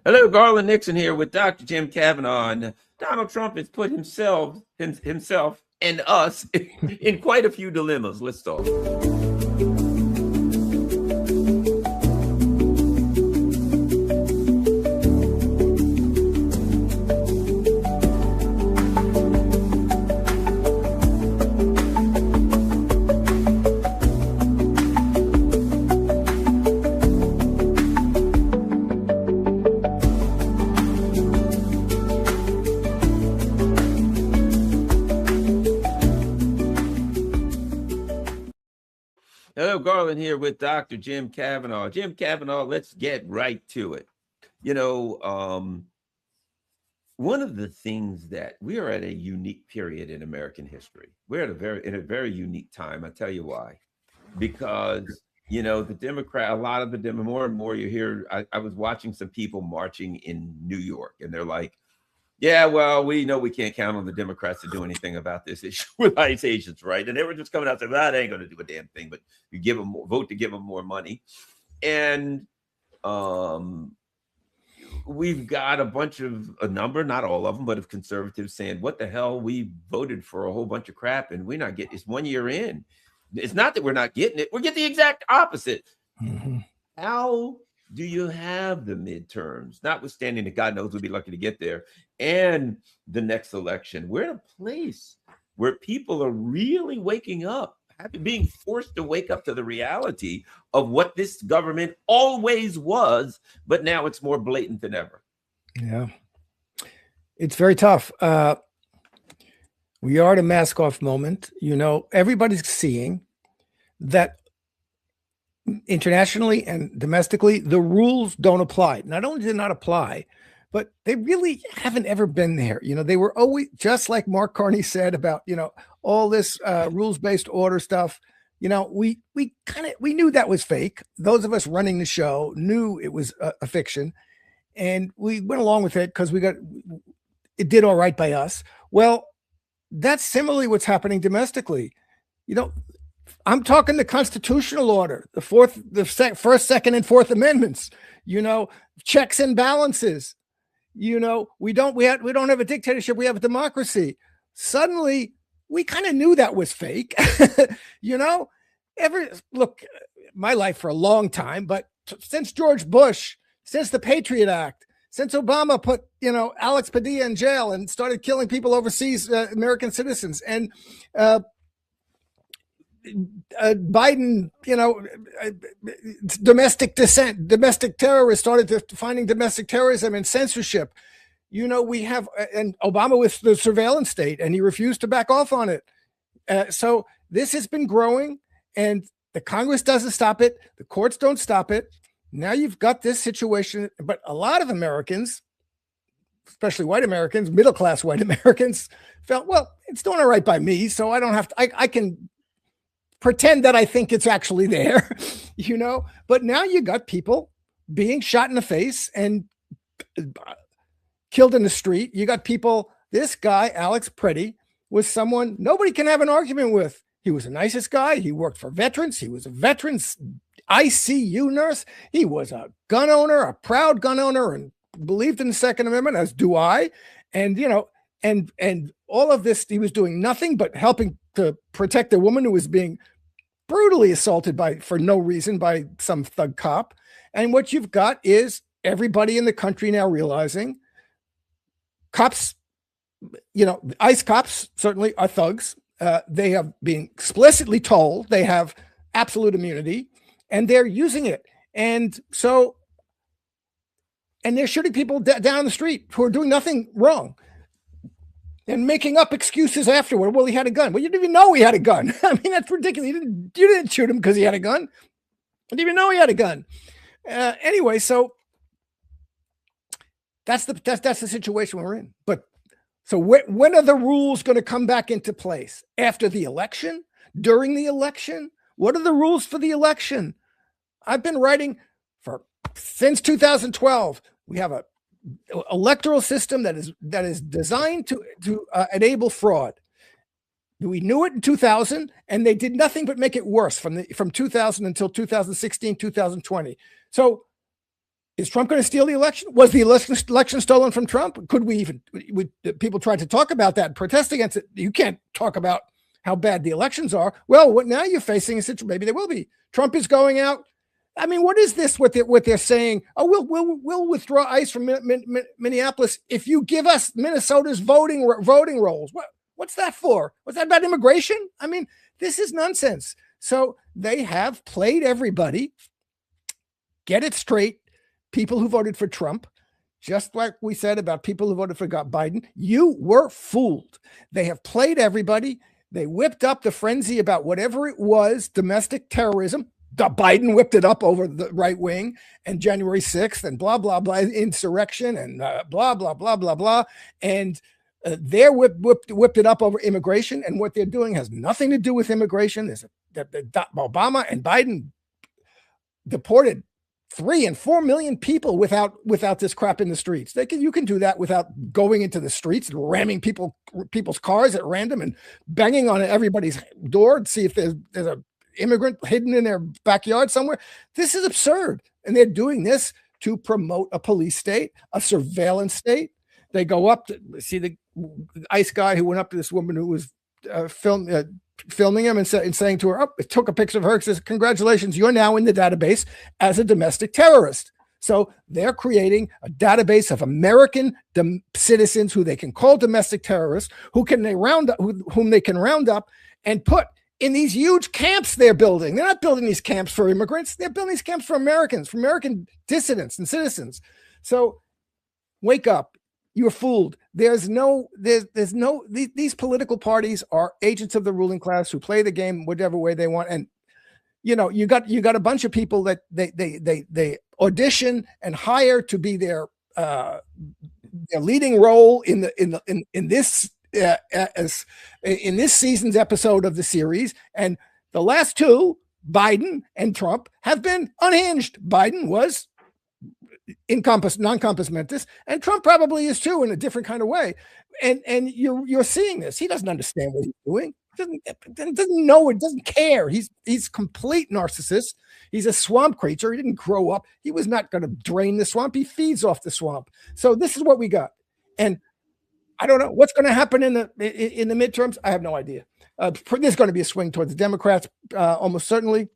Hello, Garland Nixon here with Dr. Jim Kavanaugh. And Donald Trump has put himself and us in quite a few dilemmas. Let's talk. Hello, Garland here with Dr. Jim Kavanaugh. Jim Kavanaugh, let's get right to it. One of the things that we are at a unique period in American history. We're at a very unique time. I tell you why. Because the Democrat, a lot of the more and more you hear. I was watching some people marching in New York, and they're like, yeah, well, we know we can't count on the Democrats to do anything about this issue with ICE agents, right? And they were just coming out saying, well, they ain't going to do a damn thing, but you give them vote to give them more money. And we've got a number, not all of them, but of conservatives saying, what the hell? We voted for a whole bunch of crap and we're not getting it's 1 year in. It's not that we're not getting it. We're getting the exact opposite. Mm-hmm. How do you have the midterms, notwithstanding that God knows we'll be lucky to get there, and the next election? We're in a place where people are really waking up, being forced to wake up to the reality of what this government always was, but now it's more blatant than ever. Yeah. It's very tough. We are at a mask off moment. Everybody's seeing that internationally and domestically, the rules don't apply. Not only did not apply, but they really haven't ever been there. They were always, just like Mark Carney said about, all this rules-based order stuff. We knew that was fake. Those of us running the show knew it was a fiction, and we went along with it because it did all right by us. Well, that's similarly what's happening domestically. I'm talking the constitutional order, the first, second, and fourth amendments, checks and balances. We don't have a dictatorship. We have a democracy. Suddenly we kind of knew that was fake. Look, my life for a long time, but since George Bush, since the Patriot Act, since Obama put, Alex Padilla in jail and started killing people overseas, American citizens, and Biden, domestic terrorists started defining domestic terrorism and censorship. We have, and Obama with the surveillance state, and he refused to back off on it. So this has been growing, and the Congress doesn't stop it. The courts don't stop it. Now you've got this situation, but a lot of Americans, especially white Americans, middle-class white Americans, felt, well, it's doing all right by me, so I don't have to, I can pretend that I think it's actually there, but now you got people being shot in the face and killed in the street. You got people, this guy, Alex Preddy, was someone nobody can have an argument with. He was the nicest guy. He worked for veterans. He was a veterans ICU nurse. He was a gun owner, a proud gun owner, and believed in the Second Amendment, as do I. And, and all of this, he was doing nothing but helping to protect a woman who was being brutally assaulted for no reason by some thug cop. And what you've got is everybody in the country now realizing cops, ICE cops certainly are thugs. They have been explicitly told they have absolute immunity, and they're using it. And they're shooting people down the street who are doing nothing wrong and making up excuses afterward. Well, he had a gun. Well, you didn't even know he had a gun. I mean, that's ridiculous. You didn't shoot him because he had a gun. You didn't even know he had a gun. Anyway, so that's the situation we're in. But so when are the rules going to come back into place? After the election? During the election? What are the rules for the election? I've been writing since 2012. We have a electoral system that is designed to enable fraud. We knew it in 2000, and they did nothing but make it worse from 2000 until 2016, 2020. So Is Trump going to steal the election? Was the election stolen from Trump? Could we even, people tried to talk about that and protest against it. You can't talk about how bad the elections are. Well, now you're facing a situation, maybe they will be. Trump is going out. I mean, what is this, what they're saying? Oh, we'll withdraw ICE from Minneapolis if you give us Minnesota's voting rolls. What's that for? What's that about immigration? I mean, this is nonsense. So they have played everybody. Get it straight. People who voted for Trump, just like we said about people who voted for Biden, you were fooled. They have played everybody. They whipped up the frenzy about whatever it was, domestic terrorism. Biden whipped it up over the right wing and January 6th and blah, blah, blah, insurrection and blah, blah, blah, blah, blah. And they're whipped it up over immigration. And what they're doing has nothing to do with immigration. Obama and Biden deported 3 and 4 million people without this crap in the streets. You can do that without going into the streets and ramming people's cars at random and banging on everybody's door to see if there's a immigrant hidden in their backyard somewhere. This is absurd. And they're doing this to promote a police state, a surveillance state. They go up to see the ICE guy who went up to this woman who was filming him and saying to her, took a picture of her and says, congratulations, you're now in the database as a domestic terrorist. So they're creating a database of American citizens who they can call domestic terrorists, whom they can round up and put in these huge camps they're building. They're not building these camps for immigrants. They're building these camps for Americans, for American dissidents and citizens. So wake up. You're fooled. These political parties are agents of the ruling class who play the game whatever way they want. And you got a bunch of people that they audition and hire to be their leading role in this season's episode of the series. And the last two, Biden and Trump, have been unhinged. Biden was non-compos mentis, and Trump probably is too in a different kind of way. And you're seeing this. He doesn't understand what he's doing. Doesn't know it. Doesn't care. He's complete narcissist. He's a swamp creature. He didn't grow up. He was not going to drain the swamp. He feeds off the swamp. So this is what we got. And I don't know what's going to happen in the midterms. I have no idea. There's going to be a swing towards the Democrats, almost certainly.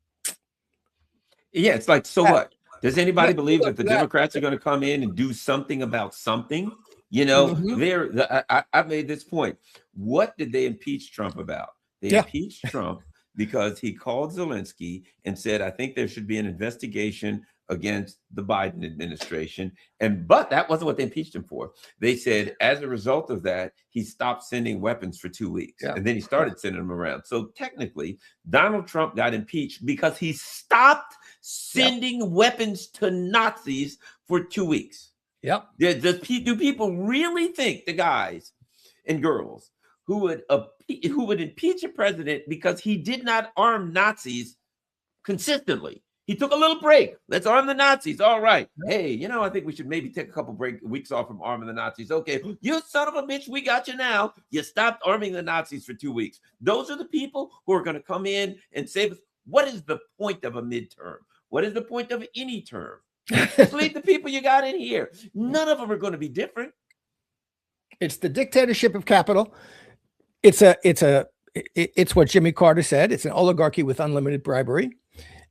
Yeah, it's like, so what? Does anybody believe that the Democrats are going to come in and do something about something? I've made this point. What did they impeach Trump about? They impeached Trump because he called Zelensky and said, I think there should be an investigation against the Biden administration. But that wasn't what they impeached him for. They said, as a result of that, he stopped sending weapons for 2 weeks. Yeah. And then he started sending them around. So technically, Donald Trump got impeached because he stopped sending weapons to Nazis for 2 weeks. Yep. Do people really think, the guys and girls who would impeach a president because he did not arm Nazis consistently? He took a little break. Let's arm the Nazis. All right. Hey, I think we should maybe take a couple weeks off from arming the Nazis. Okay, you son of a bitch, we got you now. You stopped arming the Nazis for 2 weeks. Those are the people who are going to come in and save us. What is the point of a midterm? What is the point of any term? Just leave the people you got in here. None of them are going to be different. It's the dictatorship of capital. It's what Jimmy Carter said. It's an oligarchy with unlimited bribery.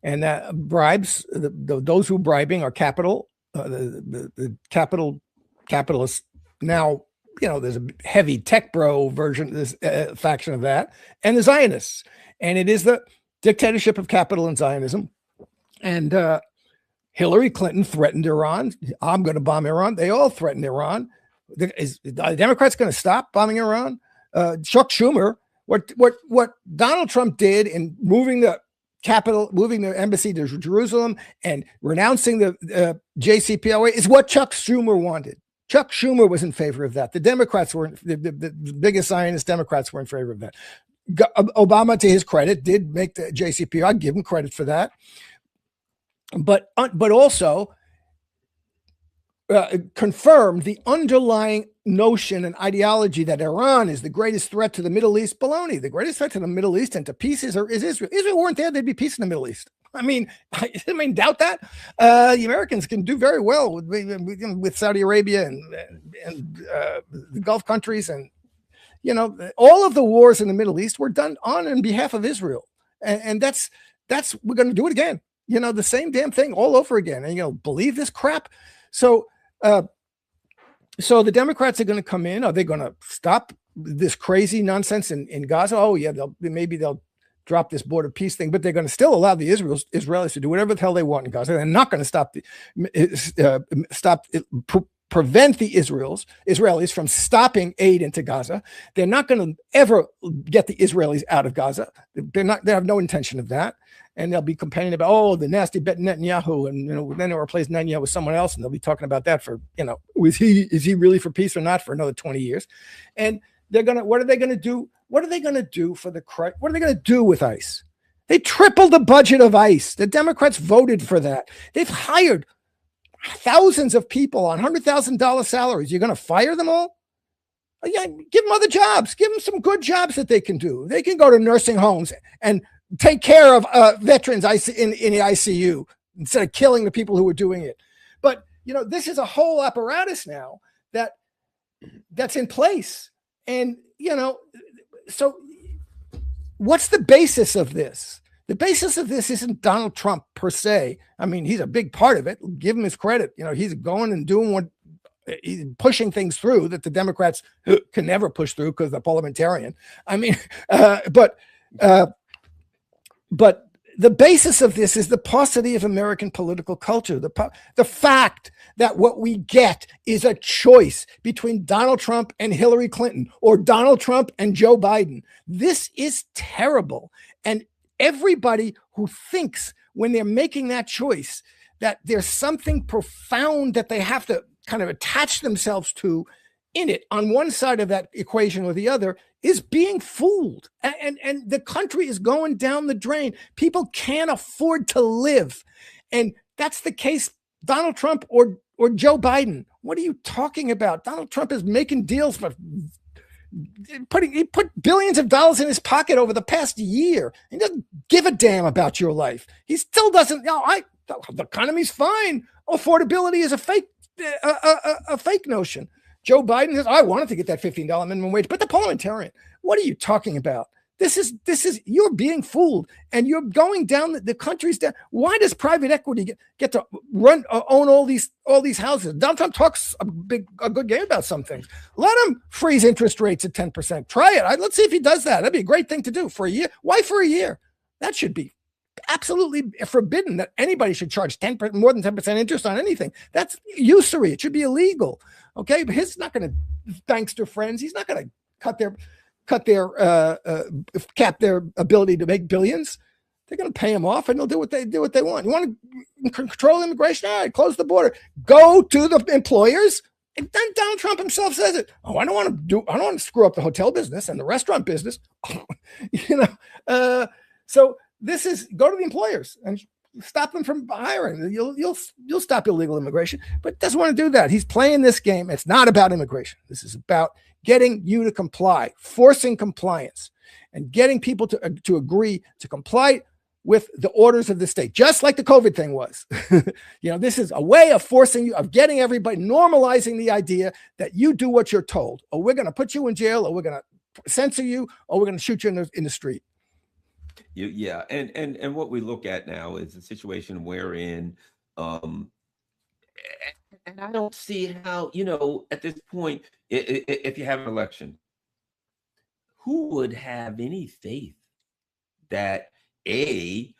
And bribes, those who are bribing are capital. The capitalists now, there's a heavy tech bro version, this faction of that, and the Zionists. And it is the dictatorship of capital and Zionism. And Hillary Clinton threatened Iran. I'm going to bomb Iran. They all threatened Iran. Is the Democrats going to stop bombing Iran? Chuck Schumer, what Donald Trump did in moving the embassy to Jerusalem and renouncing the JCPOA is what Chuck Schumer wanted. Chuck Schumer was in favor of that. The Democrats weren't. The biggest Zionist Democrats were in favor of that. Obama, to his credit, did make the JCPOA. I give him credit for that. But also confirmed the underlying notion and ideology that Iran is the greatest threat to the Middle East. Baloney. The greatest threat to the Middle East and to peace is Israel. Israel weren't there, there'd be peace in the Middle East. I mean, doubt that. The Americans can do very well with Saudi Arabia and the Gulf countries, and all of the wars in the Middle East were done on behalf of Israel, and that's we're going to do it again. The same damn thing all over again, and believe this crap. So the Democrats are going to come in. Are they going to stop this crazy nonsense in Gaza? Oh yeah, maybe they'll drop this border peace thing, but they're going to still allow the Israelis to do whatever the hell they want in Gaza. They're not going to prevent the Israelis from stopping aid into Gaza. They're not going to ever get the Israelis out of Gaza. They have no intention of that. And they'll be complaining about, the nasty bet Netanyahu, and then they'll replace Netanyahu with someone else, and they'll be talking about that for, is he really for peace or not for another 20 years? And what are they gonna do? What are they gonna do what are they gonna do with ICE? They tripled the budget of ICE. The Democrats voted for that. They've hired thousands of people on $100,000 salaries. You're gonna fire them all? Yeah, give them other jobs. Give them some good jobs that they can do. They can go to nursing homes and take care of veterans in the ICU instead of killing the people who were doing it. But this is a whole apparatus now that's in place. And so what's the basis of this? The basis of this isn't Donald Trump per se. I mean, he's a big part of it. Give him his credit. He's going and doing what he's pushing things through that the Democrats can never push through because they're parliamentarian. I mean, but the basis of this is the paucity of American political culture. The fact that what we get is a choice between Donald Trump and Hillary Clinton, or Donald Trump and Joe Biden. This is terrible. And everybody who thinks when they're making that choice that there's something profound that they have to kind of attach themselves to in it, on one side of that equation or the other, is being fooled. And the country is going down the drain. People can't afford to live. And that's the case, Donald Trump or Joe Biden. What are you talking about? Donald Trump is making deals for he put billions of dollars in his pocket over the past year. He doesn't give a damn about your life. He still doesn't. The economy's fine. Affordability is a fake notion. Joe Biden says, I wanted to get that $15 minimum wage, but the parliamentarian, what are you talking about? This is you're being fooled, and you're going down the country's down. Why does private equity get to own all these houses? Donald Trump talks a good game about some things. Let him freeze interest rates at 10%. Try it. Let's see if he does that. That'd be a great thing to do for a year. Why for a year? That should be absolutely forbidden, that anybody should charge more than 10% interest on anything. That's usury. It should be illegal. Okay, but he's not going to, thanks to friends, he's not going to cap their ability to make billions. They're going to pay him off, and they'll do what they want. You want to control immigration? All right, close the border. Go to the employers. And then Donald Trump himself says it. Oh, I don't want to screw up the hotel business and the restaurant business. So this is, go to the employers and stop them from hiring. You'll stop illegal immigration, but doesn't want to do that. He's playing this game. It's not about immigration. This is about getting you to comply, forcing compliance, and getting people to agree to comply with the orders of the state, just like the COVID thing was. This is a way of forcing you, of getting everybody, normalizing the idea that you do what you're told, or we're going to put you in jail, or we're going to censor you, or we're going to shoot you in the street. Yeah, and what we look at now is a situation wherein, and I don't see how, at this point, if you have an election, who would have any faith that if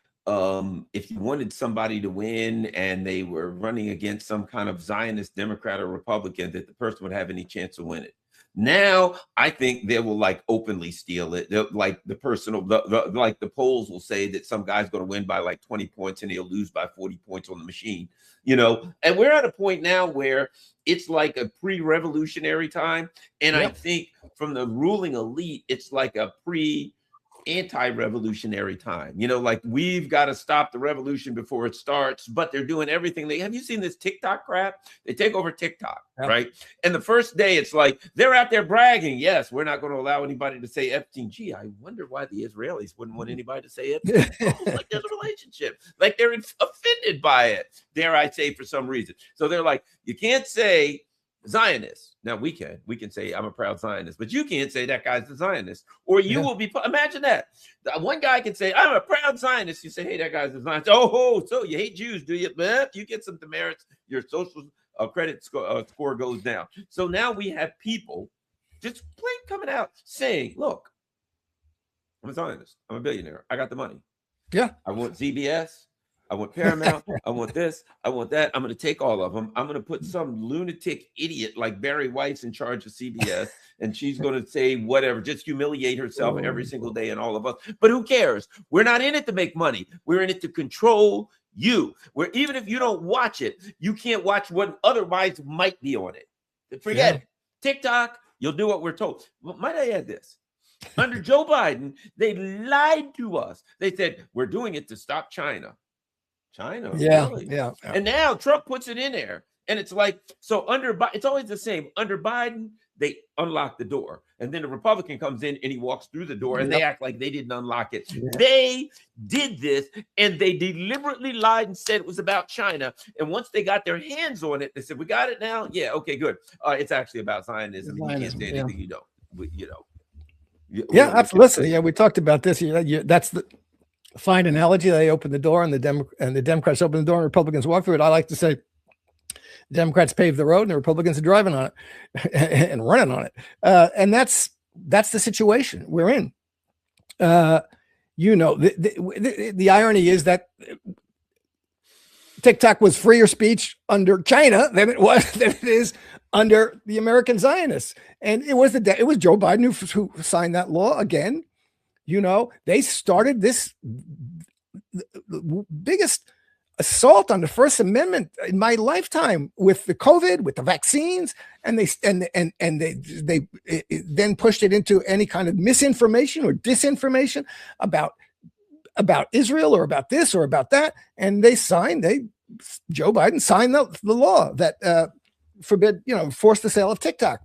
you wanted somebody to win and they were running against some kind of Zionist Democrat or Republican, that the person would have any chance to win it? Now, I think they will openly steal it. The polls will say that some guy's going to win by 20 points and he'll lose by 40 points on the machine, and we're at a point now where it's like a pre-revolutionary time. And yep. I think from the ruling elite, it's like a anti-revolutionary time. You know, like we've got to stop the revolution before it starts, but they're doing everything. Have you seen this TikTok crap? They take over TikTok, right? And the first day it's like they're out there bragging, yes, we're not going to allow anybody to say Epstein. Gee, I wonder why the Israelis wouldn't want anybody to say Epstein. Almost like there's a relationship, like they're offended by it, dare I say, for some reason. So they're like, you can't say Zionist. Now we can say I'm a proud Zionist, but you can't say that guy's a Zionist, or you will be. Imagine that one guy can say I'm a proud Zionist. You say, hey, that guy's a Zionist. Oh, so you hate Jews, do you? But you get some demerits. Your social credit score goes down. So now we have people just plain coming out saying, look, I'm a Zionist. I'm a billionaire. I got the money. Yeah. I want ZBS. I want Paramount. I want this. I want that. I'm going to take all of them. I'm going to put some lunatic idiot like Barry White's in charge of CBS, and she's going to say whatever, just humiliate herself every single day and all of us. But who cares? We're not in it to make money. We're in it to control you. Where even if you don't watch it, you can't watch what otherwise might be on it. Forget it. TikTok, you'll do what we're told. Well, might I add this? Under Joe Biden, they lied to us. They said, we're doing it to stop China. Really? Yeah. And now Trump puts it in there, and it's like, so it's always the same. Under Biden, they unlock the door, and then the Republican comes in and he walks through the door, and they act like they didn't unlock it. They did this, and they deliberately lied and said it was about China. And once they got their hands on it, they said, "We got it now." Yeah, okay, good. It's actually about Zionism. You can't say anything you don't. Yeah, absolutely. Yeah, we talked about this. That's the fine analogy. They open the door, and the Democrats open the door, and Republicans walk through it. I like to say, the Democrats pave the road, and the Republicans are driving on it and running on it. And that's the situation we're in. The irony is that TikTok was freer speech under China than it is under the American Zionists, and it was Joe Biden who signed that law again. They started this biggest assault on the First Amendment in my lifetime with the COVID, with the vaccines, and they then pushed it into any kind of misinformation or disinformation about Israel or about this or about that, and Joe Biden signed the law that forced the sale of TikTok,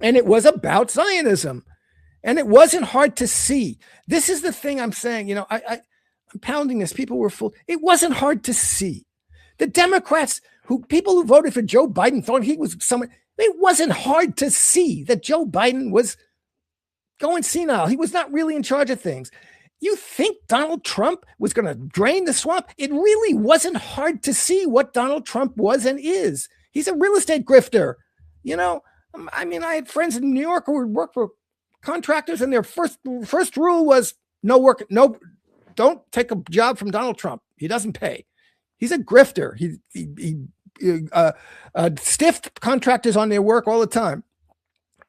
and it was about Zionism. And it wasn't hard to see. This is the thing I'm saying. I'm pounding this. People were fooled. It wasn't hard to see. The Democrats, people who voted for Joe Biden thought he was someone. It wasn't hard to see that Joe Biden was going senile. He was not really in charge of things. You think Donald Trump was going to drain the swamp? It really wasn't hard to see what Donald Trump was and is. He's a real estate grifter. I had friends in New York who would work for contractors, and their first rule was no, don't take a job from Donald Trump. He doesn't pay. He's a grifter. He stiffed contractors on their work all the time.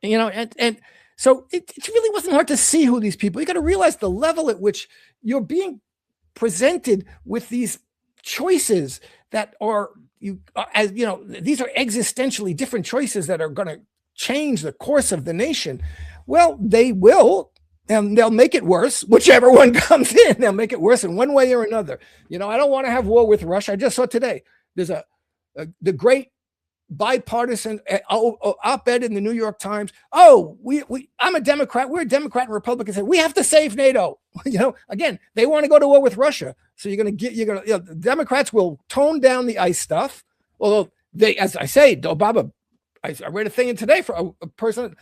And so it really wasn't hard to see who these people. You got to realize the level at which you're being presented with these choices that are these are existentially different choices that are going to change the course of the nation. Well, they will, and they'll make it worse. Whichever one comes in, they'll make it worse in one way or another. I don't want to have war with Russia. I just saw today there's the great bipartisan op-ed in the New York Times. Oh, I'm a Democrat. We're a Democrat and Republican. Say we have to save NATO. Again, they want to go to war with Russia. So the Democrats will tone down the ICE stuff. Although as I say, Obama, I read a thing in today for a person.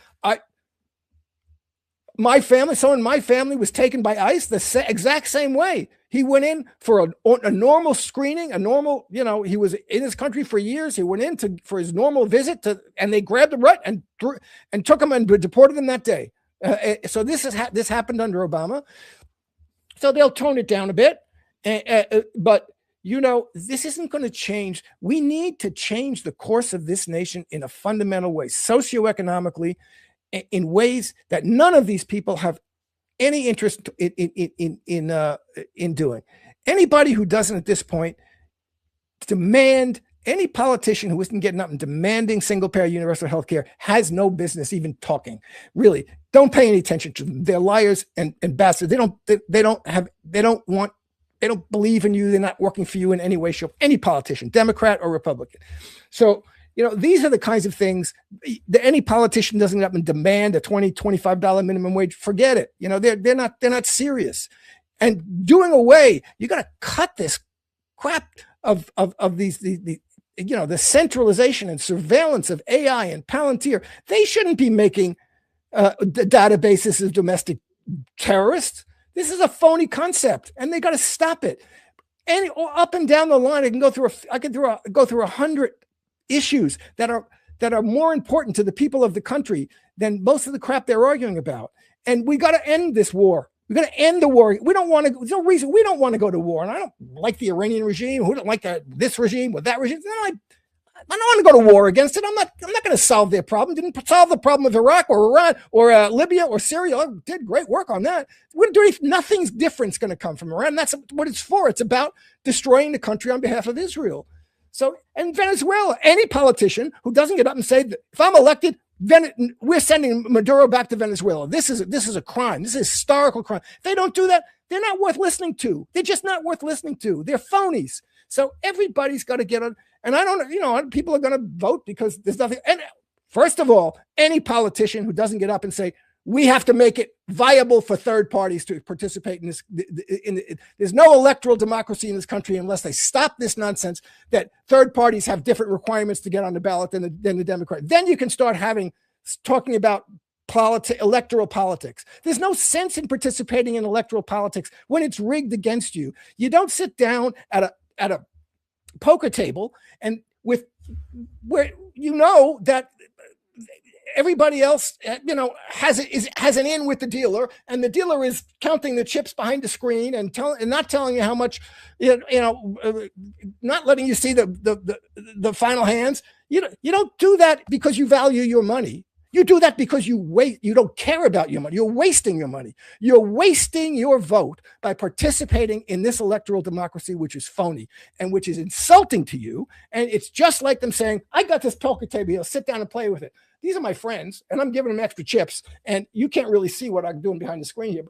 Someone in my family was taken by ICE the exact same way. He went in for a normal screening, he was in his country for years. He went in for his normal visit and they grabbed him right and took him and deported him that day. So this happened under Obama. So they'll tone it down a bit, but this isn't going to change. We need to change the course of this nation in a fundamental way, socioeconomically, in ways that none of these people have any interest in doing. Anybody who doesn't at this point demand any politician who isn't getting up and demanding single-payer universal health care has no business even talking. Really, don't pay any attention to them. They're liars and bastards. They don't believe in you. They're not working for you in any way, shape, any politician, Democrat or Republican. So, these are the kinds of things that any politician doesn't get up and demand a $20, $25 minimum wage. Forget it. They're not serious. And doing away, you got to cut this crap of these the centralization and surveillance of AI and Palantir. They shouldn't be making the databases of domestic terrorists. This is a phony concept, and they got to stop it. And up and down the line, I can go through 100 issues that are more important to the people of the country than most of the crap they're arguing about. And we got to end this war. We're going to end the war. We don't want to. There's no reason we don't want to go to war. And I don't like the Iranian regime. Who don't like this regime or that regime? No, I don't want to go to war against it. I'm not going to solve their problem. Didn't solve the problem of Iraq or Iran or Libya or Syria. I did great work on that. We're doing nothing's different going to come from Iran. That's what it's for. It's about destroying the country on behalf of Israel. So, and Venezuela, any politician who doesn't get up and say that if I'm elected, we're sending Maduro back to Venezuela. This is a crime. This is a historical crime. If they don't do that, they're not worth listening to. They're just not worth listening to. They're phonies. So everybody's got to get on. And I don't, people are going to vote because there's nothing. And first of all, any politician who doesn't get up and say, we have to make it viable for third parties to participate in this. There's no electoral democracy in this country unless they stop this nonsense that third parties have different requirements to get on the ballot than the Democrat. Then you can start talking about electoral politics. There's no sense in participating in electoral politics when it's rigged against you. You don't sit down at a poker table and where that everybody else, has an in with the dealer, and the dealer is counting the chips behind the screen and not telling you how much, not letting you see the final hands. You don't do that because you value your money. You do that because you don't care about your money. You're wasting your money. You're wasting your vote by participating in this electoral democracy, which is phony and which is insulting to you. And it's just like them saying, I got this poker table here, sit down and play with it. These are my friends, and I'm giving them extra chips, and you can't really see what I'm doing behind the screen here.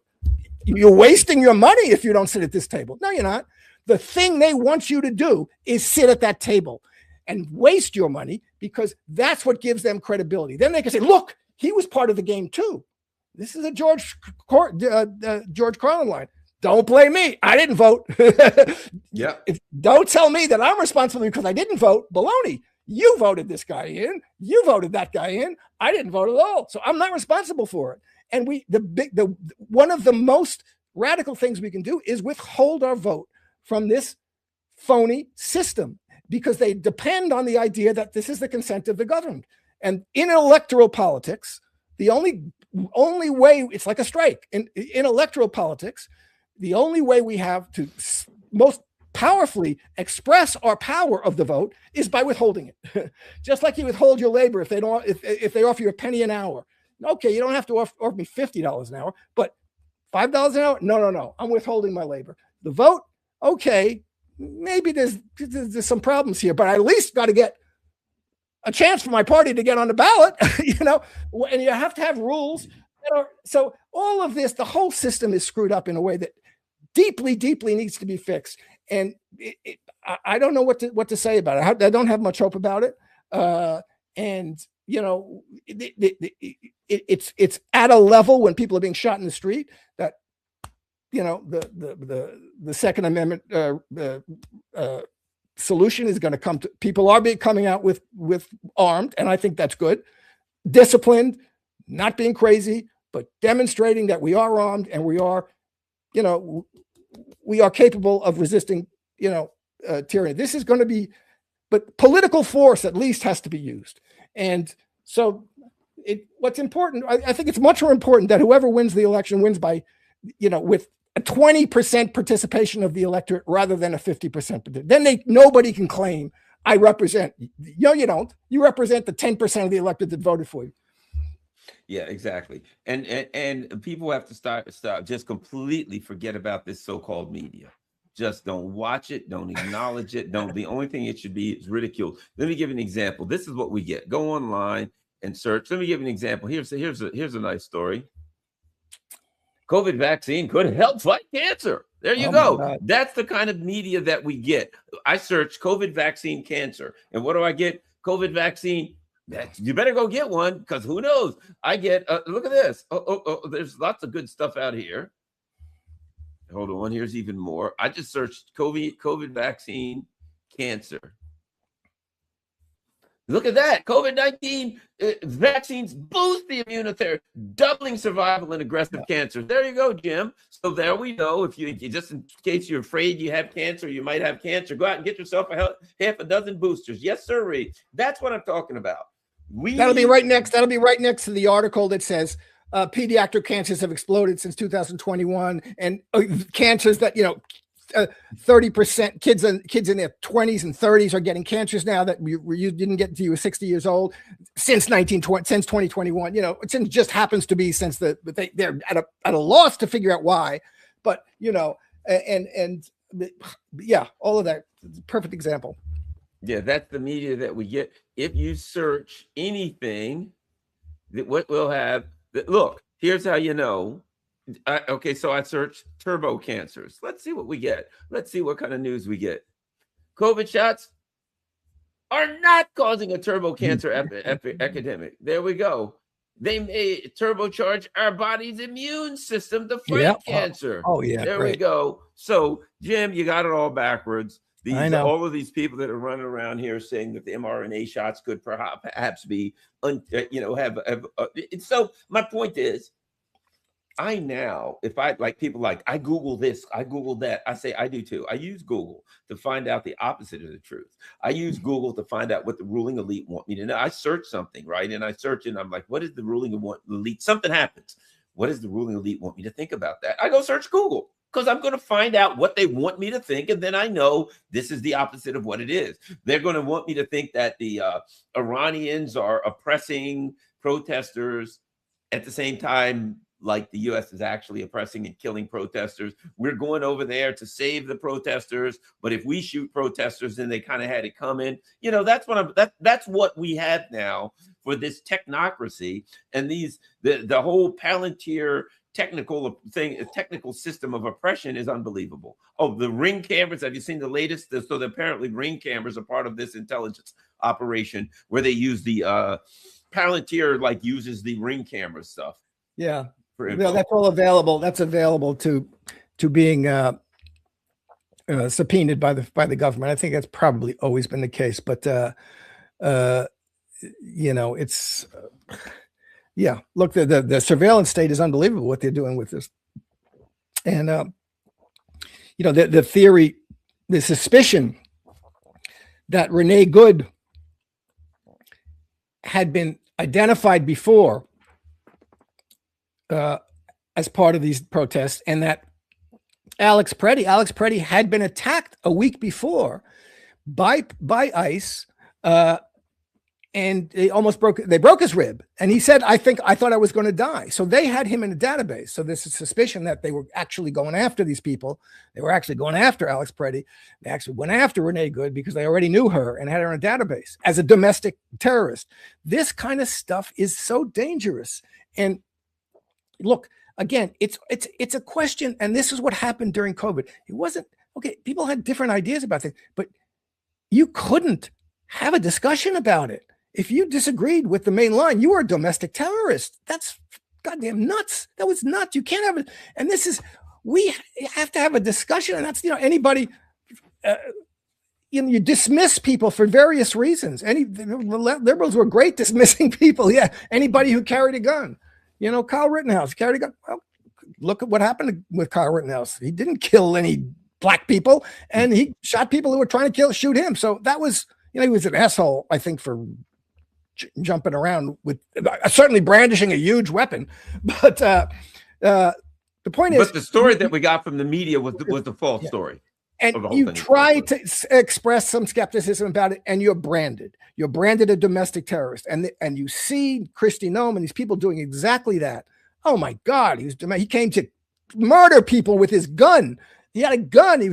You're wasting your money if you don't sit at this table. No, you're not. The thing they want you to do is sit at that table and waste your money, because that's what gives them credibility. Then they can say, look, he was part of the game too. This is a George Carlin line. Don't blame me. I didn't vote. Yeah. Don't tell me that I'm responsible because I didn't vote. Baloney. You voted this guy in. You voted that guy in. I didn't vote at all. So I'm not responsible for it. And one of the most radical things we can do is withhold our vote from this phony system, because they depend on the idea that this is the consent of the governed. And in electoral politics, the only way, it's like a strike. In electoral politics, the only way we have to most powerfully express our power of the vote is by withholding it. Just like you withhold your labor if they offer you a penny an hour. Okay, you don't have to offer me $50 an hour, but $5 an hour? No. I'm withholding my labor. The vote, okay, maybe there's some problems here, but I at least got to get a chance for my party to get on the ballot, and you have to have rules that are, so all of this, the whole system is screwed up in a way that deeply, deeply needs to be fixed. And I don't know what to say about it. I don't have much hope about it. It's at a level when people are being shot in the street that, the Second Amendment solution is going to come to. People are coming out with armed, and I think that's good. Disciplined, not being crazy, but demonstrating that we are armed and we are capable of resisting, tyranny. This is going to be, but political force at least has to be used. And so what's important, I think it's much more important that whoever wins the election wins by, with a 20% participation of the electorate rather than a 50%. Then nobody can claim I represent. No, you don't. You represent the 10% of the electorate that voted for you. Yeah, exactly. And people have to start just completely forget about this so-called media. Just don't watch it. Don't acknowledge it. Don't. The only thing it should be is ridiculed. Let me give you an example. This is what we get. Go online and search. Let me give you an example. Here's a nice story. COVID vaccine could help fight cancer. There you go. That's the kind of media that we get. I search COVID vaccine cancer. And what do I get? COVID vaccine. You better go get one, because who knows? I get, look at this. There's lots of good stuff out here. Hold on. Here's even more. I just searched COVID vaccine cancer. Look at that. COVID-19 vaccines boost the immunotherapy, doubling survival in aggressive cancer. There you go, Jim. So there we go. If you just in case you're afraid you have cancer, you might have cancer, go out and get yourself half a dozen boosters. Yes, sir. That's what I'm talking about. That'll be right next. That'll be right next to the article that says pediatric cancers have exploded since 2021, and cancers that 30% kids in their 20s and 30s are getting cancers now that you didn't get until you were 60 years old since 2021. It just happens to be since they're at a loss to figure out why, but all of that. Perfect example. Yeah, that's the media that we get. If you search anything, what we'll have. Look, here's how you know. Okay, so I searched turbo cancers. Let's see what we get. Let's see what kind of news we get. COVID shots are not causing a turbo cancer epidemic. There we go. They may turbocharge our body's immune system to fight cancer. There we go. So, Jim, you got it all backwards. I know. All of these people that are running around here saying that the mRNA shots could perhaps be, so my point is, I now, if I like people like, I Google this, I Google that, I say I do too. I use Google to find out the opposite of the truth. I use Google to find out what the ruling elite want me to know. I search something, right? And I search and I'm like, what is the ruling elite? Something happens. What does the ruling elite want me to think about that? I go search Google, because I'm going to find out what they want me to think. And then I know this is the opposite of what it is. They're going to want me to think that the Iranians are oppressing protesters at the same time, like the U.S. is actually oppressing and killing protesters. We're going over there to save the protesters. But if we shoot protesters, then they kind of had it coming. That's what we have now for this technocracy and the whole Palantir technical system of oppression is unbelievable. Oh, the ring cameras. Have you seen the latest? So apparently ring cameras are part of this intelligence operation where they use the Palantir uses the ring camera stuff. Yeah. That's all available. That's available to being subpoenaed by the government. I think that's probably always been the case, but it's look, the surveillance state is unbelievable what they're doing with this. And the theory, the suspicion that Renee Good had been identified before as part of these protests, and that Alex Preddy had been attacked a week before by ICE, and they broke his rib, and he said, I thought I was going to die. So they had him in a database. So there's a suspicion that they were actually going after these people. They were actually going after Alex Preddy. They actually went after Renee Good because they already knew her and had her in a database as a domestic terrorist. This kind of stuff is so dangerous. And look, again, it's a question, and this is what happened during COVID. It wasn't okay. People had different ideas about things, but you couldn't have a discussion about it. If you disagreed with the main line, you were a domestic terrorist. That's goddamn nuts. That was nuts. You can't have it. And we have to have a discussion. And that's, anybody, you dismiss people for various reasons. Liberals were great dismissing people. Yeah. Anybody who carried a gun, Kyle Rittenhouse carried a gun. Well, look at what happened with Kyle Rittenhouse. He didn't kill any black people, and he shot people who were trying to shoot him. So that was, he was an asshole, I think, for jumping around with certainly brandishing a huge weapon. But the point is, but the story that we got from the media was the false story. And you try to express some skepticism about it, and you're branded. You're branded a domestic terrorist, and you see Kristi Noem and these people doing exactly that. Oh my God, he came to murder people with his gun. He had a gun. He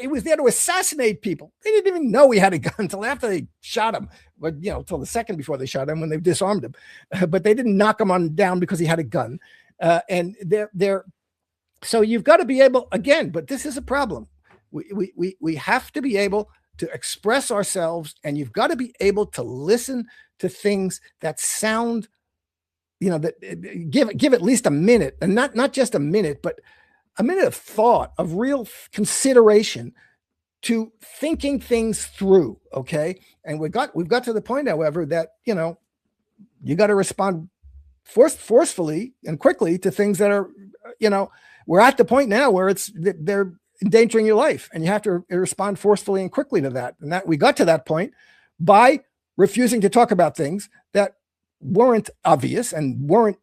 was there to assassinate people. They didn't even know he had a gun until after they shot him. But until the second before they shot him when they disarmed him. But they didn't knock him down because he had a gun. And so you've got to be able again. But this is a problem. We have to be able to express ourselves, and you've got to be able to listen to things that sound, that give at least a minute, and not just a minute, but a minute of thought, of real consideration to thinking things through. Okay. And we've got to the point, however, that, you got to respond forcefully and quickly to things that are, we're at the point now where they're endangering your life, and you have to respond forcefully and quickly to that. And that we got to that point by refusing to talk about things that weren't obvious and weren't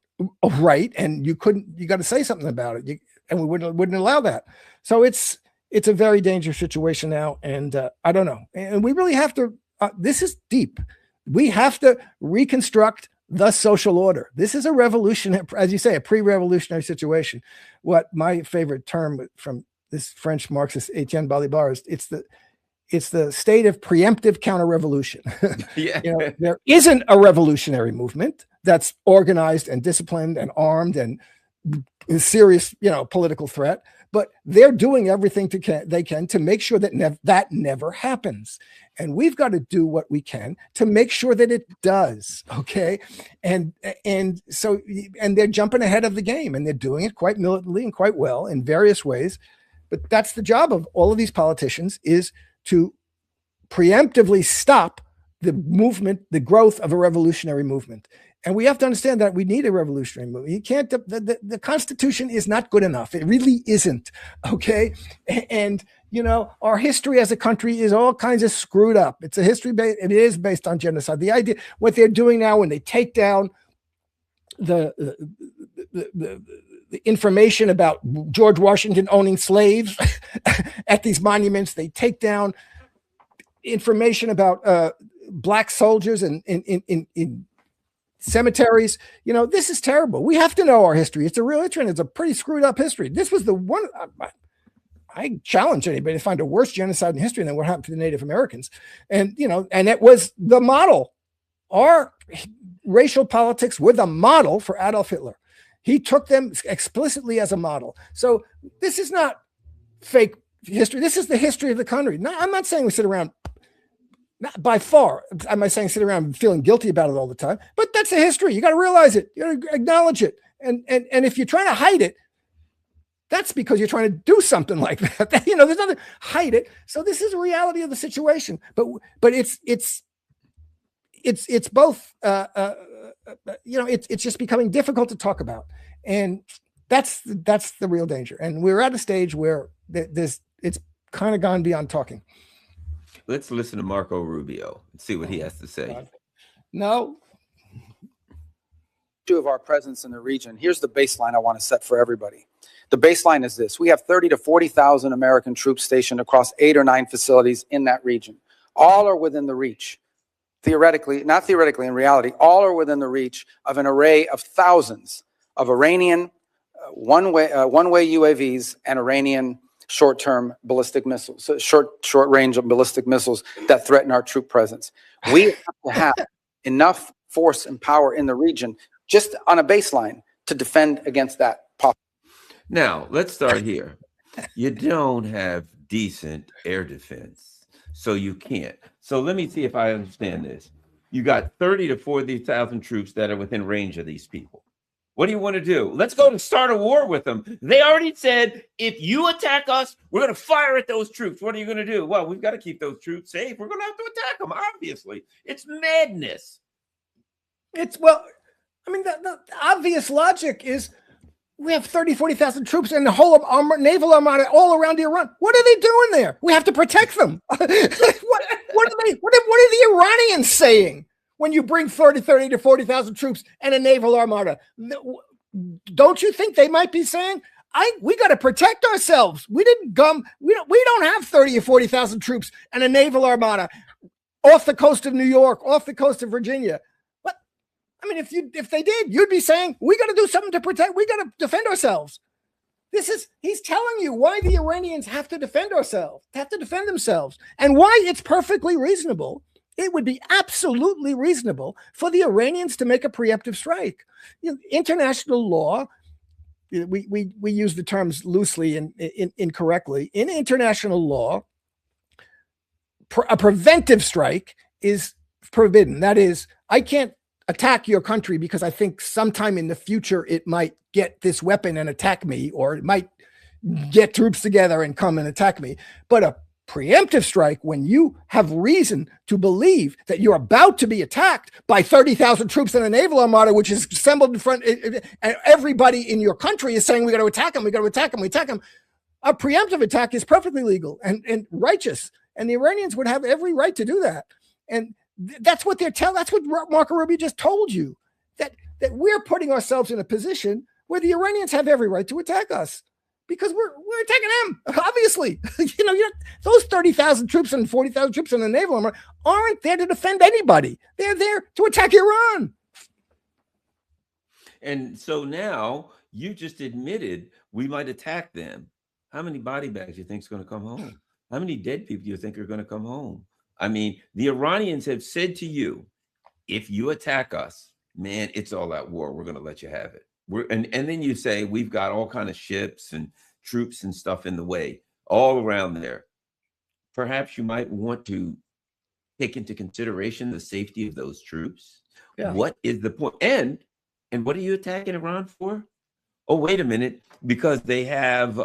right. And you got to say something about it. And we wouldn't allow that. So it's a very dangerous situation now. And I don't know. And we really have to, this is deep. We have to reconstruct the social order. This is a revolution, as you say, a pre-revolutionary situation. What my favorite term from this French Marxist Etienne Balibar is, it's the state of preemptive counter-revolution. Yeah. There isn't a revolutionary movement that's organized and disciplined and armed and a serious, political threat, but they're doing everything they can to make sure that that never happens. And we've got to do what we can to make sure that it does. Okay. And they're jumping ahead of the game, and they're doing it quite militantly and quite well in various ways. But that's the job of all of these politicians, is to preemptively stop the movement, the growth of a revolutionary movement. And we have to understand that we need a revolutionary movement. You can't, the Constitution is not good enough. It really isn't. Okay. And, our history as a country is all kinds of screwed up. It's a history it is based on genocide. The idea, what they're doing now when they take down the information about George Washington owning slaves at these monuments, they take down information about black soldiers in cemeteries. This is terrible. We have to know our history. It's a real history, and it's a pretty screwed up history. This was the one. I challenge anybody to find a worse genocide in history than what happened to the Native Americans. And, and it was the model. Our racial politics were the model for Adolf Hitler. He took them explicitly as a model. So this is not fake history. This is the history of the country. No, I'm not saying we sit around, not by far. I'm not saying sit around feeling guilty about it all the time, but that's the history. You got to realize it. You got to acknowledge it. And if you're trying to hide it, that's because you're trying to do something like that. There's nothing, hide it. So this is a reality of the situation, but it's both, it's just becoming difficult to talk about. And that's the real danger. And we're at a stage where it's kind of gone beyond talking. Let's listen to Marco Rubio and see what he has to say. No. Of our presence in the region. Here's the baseline I want to set for everybody. The baseline is this: we have 30 to 40,000 American troops stationed across 8 or 9 facilities in that region. All are within the reach. Theoretically, not theoretically, in reality, all are within the reach of an array of thousands of Iranian one-way UAVs and Iranian short-term ballistic missiles, so short-range ballistic missiles that threaten our troop presence. We have to have enough force and power in the region, just on a baseline, to defend against that. Now, let's start here. You don't have decent air defense, so you can't. So let me see if I understand this. You got 30 to 40,000 troops that are within range of these people. What do you want to do? Let's go and start a war with them. They already said, if you attack us, we're going to fire at those troops. What are you going to do? Well, we've got to keep those troops safe. We're going to have to attack them, obviously. It's madness. The obvious logic is we have 30, 40,000 troops and the whole naval armada all around Iran. What are they doing there? We have to protect them. What are the Iranians saying when you bring 30 to 40,000 troops and a naval armada? Don't you think they might be saying, we got to protect ourselves. We don't have 30 or 40,000 troops and a naval armada off the coast of New York, off the coast of Virginia. If they did, you'd be saying, we got to do something to protect. We got to defend ourselves. He's telling you why the Iranians have to defend themselves, and why it's perfectly reasonable. It would be absolutely reasonable for the Iranians to make a preemptive strike. International law, we use the terms loosely and incorrectly. In international law, a preventive strike is forbidden. That is, I can't attack your country because I think sometime in the future it might get this weapon and attack me, or it might get troops together and come and attack me. But a preemptive strike, when you have reason to believe that you're about to be attacked by 30,000 troops in a naval armada, which is assembled in front, and everybody in your country is saying, we got to attack them, we attack them. A preemptive attack is perfectly legal and righteous. And the Iranians would have every right to do that. And that's what that's what Marco Rubio just told you, that we're putting ourselves in a position where the Iranians have every right to attack us because we're attacking them. Obviously, those 30,000 troops and 40,000 troops in the naval armor aren't there to defend anybody. They're there to attack Iran. And so now you just admitted we might attack them. How many body bags do you think is going to come home? How many dead people do you think are going to come home? I mean, the Iranians have said to you, if you attack us, man, it's all out war. We're going to let you have it. And then you say, we've got all kind of ships and troops and stuff in the way all around there. Perhaps you might want to take into consideration the safety of those troops. Yeah. What is the point? And what are you attacking Iran for? Oh, wait a minute, because they have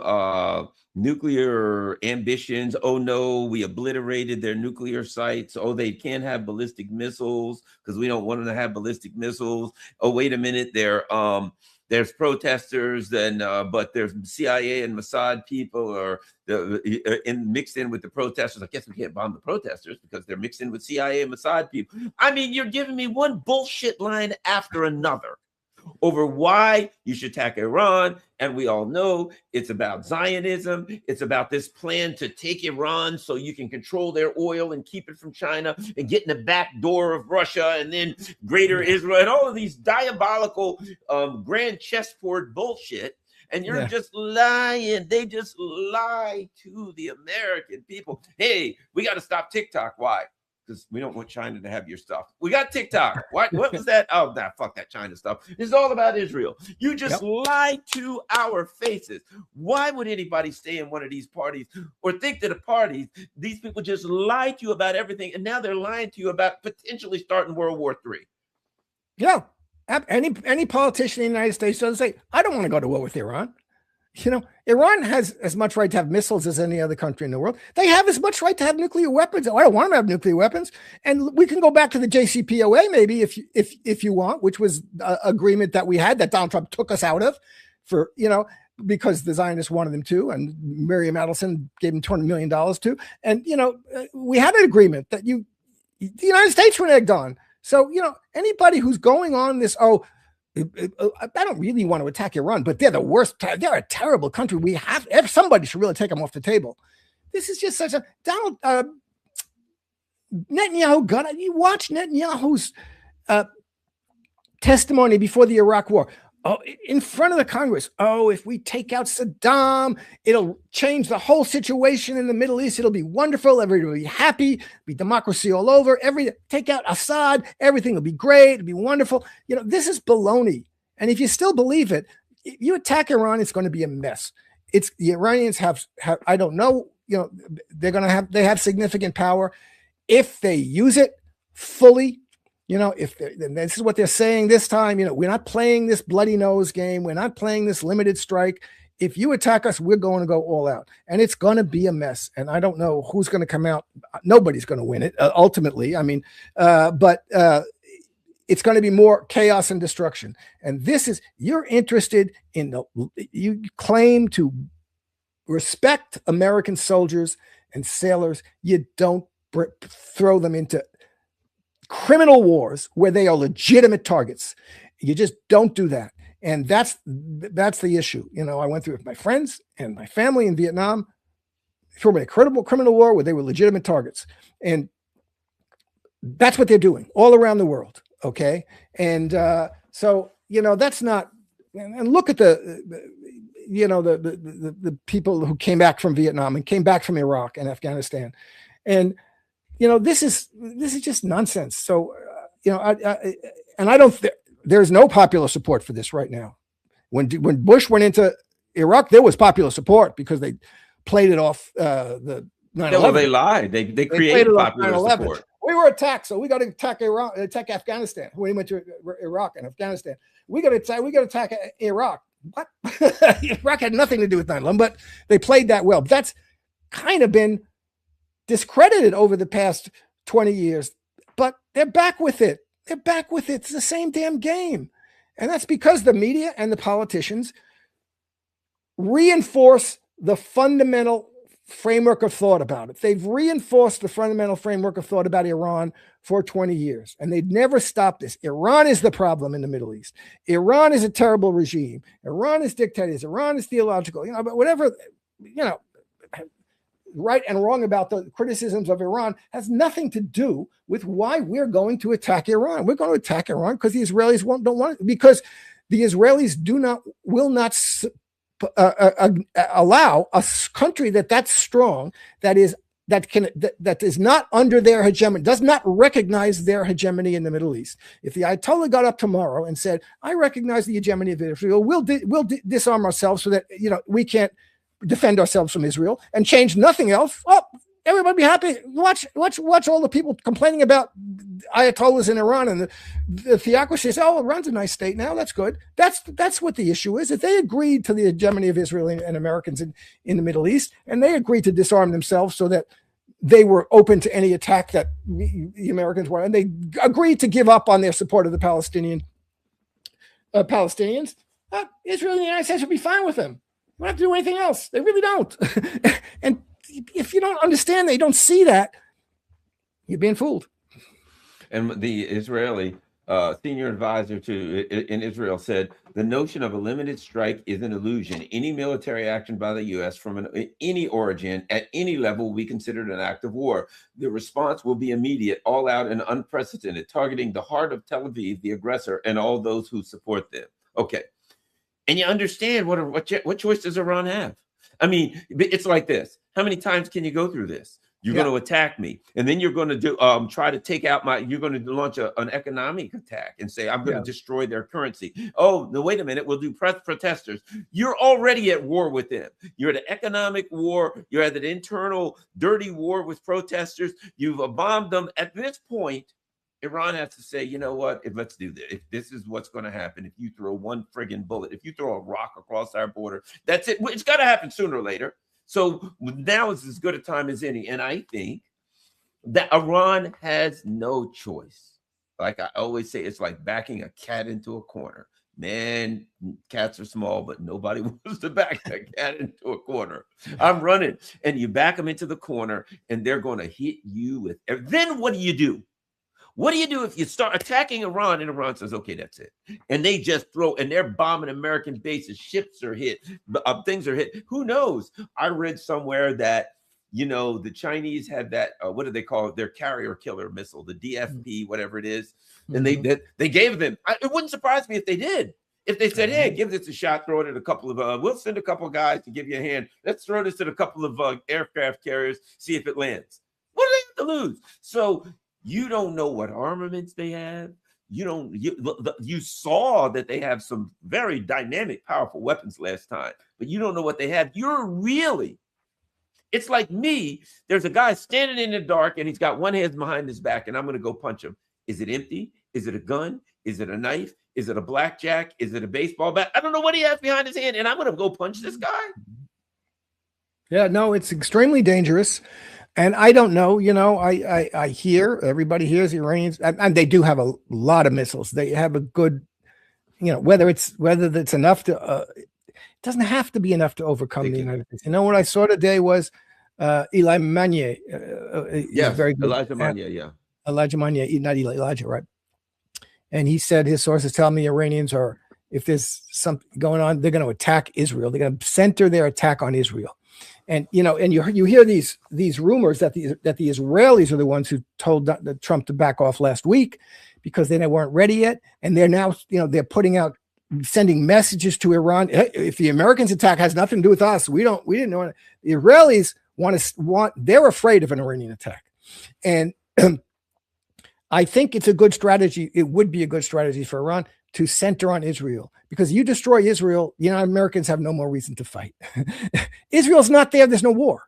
nuclear ambitions. Oh, no, we obliterated their nuclear sites. Oh, they can't have ballistic missiles because we don't want them to have ballistic missiles. Oh, wait a minute, there's protesters, but there's CIA and Mossad people or mixed in with the protesters. I guess we can't bomb the protesters because they're mixed in with CIA and Mossad people. I mean, you're giving me one bullshit line after another over why you should attack Iran. And we all know it's about Zionism. It's about this plan to take Iran so you can control their oil and keep it from China and get in the back door of Russia and then greater Israel and all of these diabolical grand chessboard bullshit. And you're just lying. They just lie to the American people. Hey, we got to stop TikTok. Why? Because we don't want China to have your stuff. We got TikTok. What was that? Oh, nah, fuck that China stuff. It's all about Israel. You just lie to our faces. Why would anybody stay in one of these parties or think that a party, these people just lie to you about everything, and now they're lying to you about potentially starting World War III? Yeah. Any politician in the United States doesn't say, I don't want to go to war with Iran. Iran has as much right to have missiles as any other country in the world. They have as much right to have nuclear weapons. I don't want them to have nuclear weapons. And we can go back to the JCPOA maybe if you want, which was an agreement that we had that Donald Trump took us out of because the Zionists wanted them to, and Miriam Adelson gave him $200 million to. And, we had an agreement that the United States reneged on. So, anybody who's going on this, I don't really want to attack Iran, but they're the worst. They're a terrible country. Somebody should really take them off the table. This is just such a Netanyahu. You watch Netanyahu's testimony before the Iraq War. Oh, in front of the Congress. Oh, if we take out Saddam, it'll change the whole situation in the Middle East. It'll be wonderful. Everybody will be happy. Be democracy all over. Take out Assad. Everything will be great. It'll be wonderful. This is baloney. And if you still believe it, if you attack Iran, it's going to be a mess. The Iranians have I don't know. They have significant power if they use it fully. And this is what they're saying this time, we're not playing this bloody nose game. We're not playing this limited strike. If you attack us, we're going to go all out, and it's going to be a mess. And I don't know who's going to come out. Nobody's going to win it ultimately. I mean, but it's going to be more chaos and destruction. And you're interested in you claim to respect American soldiers and sailors. You don't throw them into criminal wars where they are legitimate targets. You just don't do that. And that's the issue. I went through it with my friends and my family in Vietnam, through a criminal war where they were legitimate targets. And that's what they're doing all around the world. Okay. And so, that's not and look at the people who came back from Vietnam and came back from Iraq and Afghanistan, and this is just nonsense. So there's no popular support for this right now. When Bush went into Iraq, there was popular support because they played it off the 9/11. Well, they lied. They created popular support. We were attacked, so we got to attack Afghanistan. When we went to Iraq and Afghanistan, we got to attack Iraq. What? Iraq had nothing to do with 9/11, but they played that well. That's kind of been discredited over the past 20 years, but they're back with it. They're back with it. It's the same damn game. And that's because the media and the politicians reinforce the fundamental framework of thought about it. They've reinforced the fundamental framework of thought about Iran for 20 years, and they'd never stop this. Iran is the problem in the Middle East. Iran is a terrible regime. Iran is dictators. Iran is theological, but whatever, right and wrong about the criticisms of Iran has nothing to do with why we're going to attack Iran. We're going to attack Iran because the Israelis don't want it, because the Israelis will not allow a country that's strong, that is not under their hegemony, does not recognize their hegemony in the Middle East. If the Ayatollah got up tomorrow and said, "I recognize the hegemony of Israel, we'll disarm ourselves so that we can't defend ourselves from Israel," and change nothing else, well, everybody be happy. Watch all the people complaining about Ayatollahs in Iran and the theocracy. Say, "Oh, Iran's a nice state now. That's good." That's what the issue is. If they agreed to the hegemony of Israel and Americans in the Middle East, and they agreed to disarm themselves so that they were open to any attack that the Americans wanted, and they agreed to give up on their support of the Palestinians, Israel and the United States would be fine with them. They don't have to do anything else. They really don't. And if you don't understand that, you don't see that, you're being fooled. And the Israeli senior advisor in Israel said, "The notion of a limited strike is an illusion. Any military action by the U.S. from any origin at any level will be considered an act of war. The response will be immediate, all out, and unprecedented, targeting the heart of Tel Aviv, the aggressor, and all those who support them." Okay. And you understand what choice does Iran have? I mean, it's like this. How many times can you go through this? You're going to attack me, and then you're going to try to take out you're going to launch an economic attack and say, "I'm going to destroy their currency." Oh, no, wait a minute. We'll do protesters. You're already at war with them. You're at an economic war. You're at an internal dirty war with protesters. You've bombed them. At this point, Iran has to say, "You know what? Let's do this. If this is what's going to happen, if you throw one friggin' bullet, if you throw a rock across our border, that's it. It's got to happen sooner or later." So now is as good a time as any. And I think that Iran has no choice. Like I always say, it's like backing a cat into a corner. Man, cats are small, but nobody wants to back a cat into a corner. I'm running, and you back them into the corner, and they're going to hit you with. Then what do? What do you do if you start attacking Iran and Iran says, "Okay, that's it"? And they just and they're bombing American bases, ships are hit, things are hit. Who knows? I read somewhere that, the Chinese had that, what do they call it? Their carrier killer missile, the DFP, whatever it is. And they gave them, it wouldn't surprise me if they did. If they said, "Hey, give this a shot, throw it at a couple of, we'll send a couple of guys to give you a hand. Let's throw this at a couple of aircraft carriers, see if it lands." What do they have to lose? So you don't know what armaments they have. You saw that they have some very dynamic, powerful weapons last time, but you don't know what they have. It's like me. There's a guy standing in the dark and he's got one hand behind his back and I'm going to go punch him. Is it empty? Is it a gun? Is it a knife? Is it a blackjack? Is it a baseball bat? I don't know what he has behind his hand and I'm going to go punch this guy. Yeah, no, it's extremely dangerous. And I don't know, I hear, everybody hears the Iranians, and they do have a lot of missiles. They have a good, whether it's enough to, it doesn't have to be enough to overcome the United States. What I saw today was Elijah Manier. Very good. Elijah Manier, Elijah Manier, not Elijah, right? And he said his sources tell me Iranians are, if there's something going on, they're going to attack Israel. They're going to center their attack on Israel. And you hear these rumors that the Israelis are the ones who told Trump to back off last week because they weren't ready yet, and they're now they're putting out sending messages to Iran. Hey, if the Americans attack has nothing to do with us, we didn't know it. The Israelis they're afraid of an Iranian attack. And I think it's a good strategy. It would be a good strategy for Iran to center on Israel, because you destroy Israel, Americans have no more reason to fight. Israel's not there. There's no war.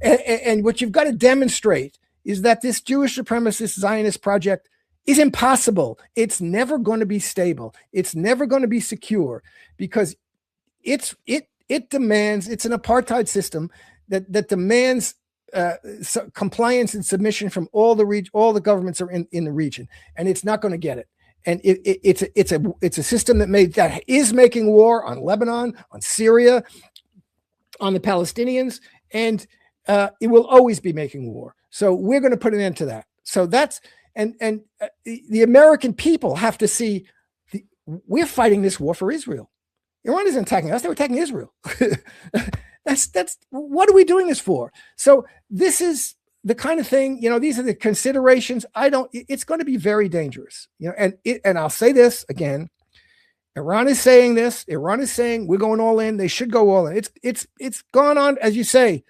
and what you've got to demonstrate is that this Jewish supremacist Zionist project is impossible. It's never going to be stable. It's never going to be secure, because it demands, it's an apartheid system that demands compliance and submission from all the governments are in the region, and it's not going to get it. And it's a system that is making war on Lebanon, on Syria, on the Palestinians, and it will always be making war. So we're going to put an end to that. So that's the American people have to see we're fighting this war for Israel. Iran isn't attacking us; they were attacking Israel. That's what are we doing this for? So this is the kind of thing, these are the considerations. It's going to be very dangerous, and I'll say this again. Iran is saying this. Iran is saying we're going all in. They should go all in. It's gone on, as you say.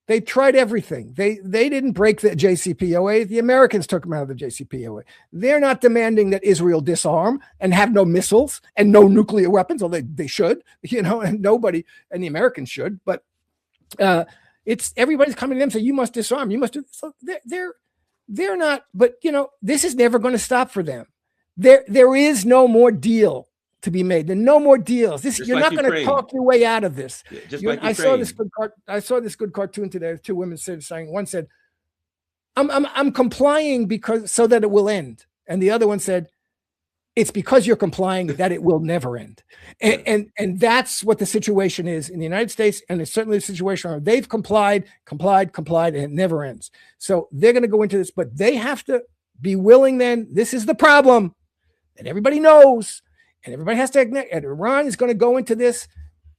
They tried everything. They didn't break the JCPOA. The Americans took them out of the JCPOA. They're not demanding that Israel disarm and have no missiles and no nuclear weapons, although they should, and nobody, and the Americans should, but it's everybody's coming to them and say, you must disarm, you must do. So they're not, but this is never going to stop for them. There is no more deal to be made. There are no more deals. You're not going to talk your way out of this. Yeah, I saw this good cartoon today. Two women saying, one said, I'm complying so that it will end. And the other one said, it's because you're complying that it will never end. And that's what the situation is in the United States. And it's certainly a situation where they've complied, and it never ends. So they're going to go into this, but they have to be willing then. This is the problem that everybody knows. And everybody has to acknowledge, and Iran is going to go into this